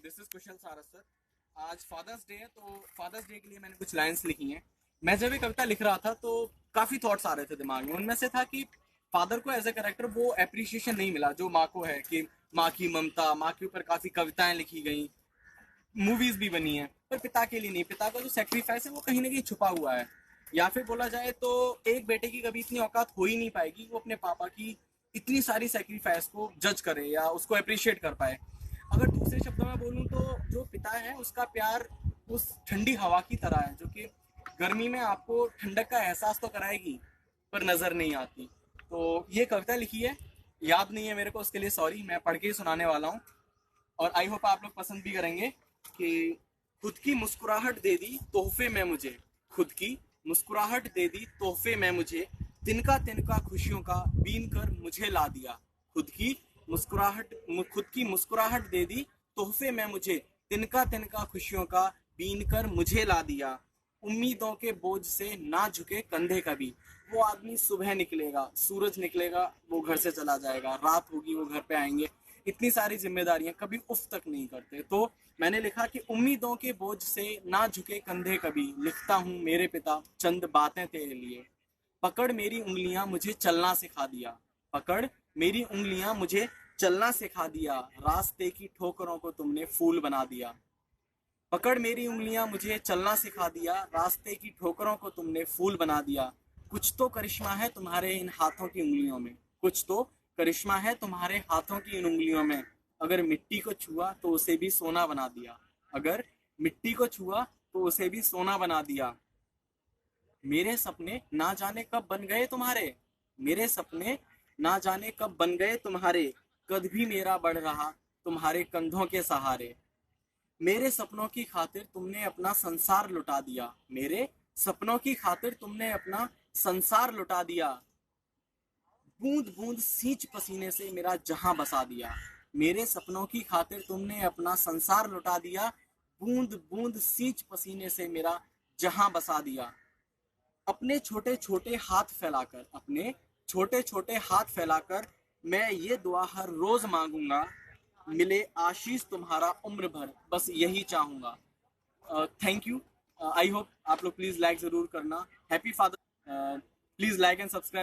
This is कुशल सारस sir. आज fathers day है तो फादर्स डे के लिए मैंने कुछ लाइंस लिखी हैं। मैं जब ये कविता लिख रहा था तो काफी थॉट्स आ रहे थे दिमाग में। उनमें से था कि फादर को एज ए कैरेक्टर वो एप्रिसिएशन नहीं मिला जो माँ को है, कि माँ की ममता, माँ के ऊपर काफी कविताएं लिखी गई, मूवीज भी बनी है, पर पिता के लिए नहीं। पिता का जो सेक्रीफाइस है वो कहीं ना कहीं छुपा हुआ है। या फिर बोला जाए तो एक बेटे की कभी इतनी औकात हो ही नहीं पाएगी वो अपने पापा की इतनी सारी सेक्रीफाइस को जज करे या उसको अप्रिशिएट कर पाए। अगर दूसरे शब्दों में बोलूँ तो जो पिता है उसका प्यार उस ठंडी हवा की तरह है जो कि गर्मी में आपको ठंडक का एहसास तो कराएगी पर नजर नहीं आती। तो ये कविता लिखी है, याद नहीं है मेरे को, उसके लिए सॉरी। मैं पढ़ के ही सुनाने वाला हूँ और आई होप आप लोग पसंद भी करेंगे। कि खुद की मुस्कुराहट दे दी तोहफे में मुझे, खुद की मुस्कुराहट दे दी तोहफे में मुझे, तिनका तिनका खुशियों का बीन कर मुझे ला दिया। खुद की मुस्कुराहट खुद की मुस्कुराहट दे दी तोहफे में मुझे, तिनका तिनका खुशियों का बीन कर मुझे ला दिया। उम्मीदों के बोझ से ना झुके कंधे कभी। वो आदमी सुबह निकलेगा, सूरज निकलेगा, वो घर से चला जाएगा, रात होगी वो घर पे आएंगे, इतनी सारी जिम्मेदारियां, कभी उफ तक नहीं करते। तो मैंने लिखा कि उम्मीदों के बोझ से ना झुके कंधे कभी, लिखता हूँ मेरे पिता चंद बातें तेरे लिए। पकड़ मेरी उंगलियां मुझे चलना सिखा दिया, पकड़ मेरी उंगलियां मुझे चलना सिखा दिया, रास्ते की ठोकरों को तुमने फूल बना दिया। पकड़ मेरी उंगलियां मुझे चलना सिखा दिया, रास्ते की ठोकरों को तुमने फूल बना दिया। कुछ तो करिश्मा है तुम्हारे इन हाथों की उंगलियों में, कुछ तो करिश्मा है तुम्हारे हाथों की इन उंगलियों में। अगर मिट्टी को छुआ तो उसे भी सोना बना दिया, अगर मिट्टी को छुआ तो उसे भी सोना बना दिया। मेरे सपने ना जाने कब बन गए तुम्हारे, मेरे सपने ना जाने कब बन गए तुम्हारे, कद भी मेरा बढ़ रहा तुम्हारे कंधों के सहारे। मेरे सपनों की खातिर तुमने अपना संसार लुटा दिया, मेरे सपनों की खातिर तुमने अपना संसार लुटा दिया। बूंद बूंद सींच पसीने से मेरा जहां बसा दिया। मेरे सपनों की खातिर तुमने अपना संसार लुटा दिया, बूंद बूंद सींच पसीने से मेरा जहां बसा दिया। अपने छोटे छोटे हाथ फैलाकर, अपने छोटे छोटे हाथ फैलाकर मैं ये दुआ हर रोज मांगूंगा, मिले आशीष तुम्हारा उम्र भर, बस यही चाहूंगा। Thank you. आई होप आप लोग प्लीज लाइक जरूर करना। Happy father. Please like and subscribe.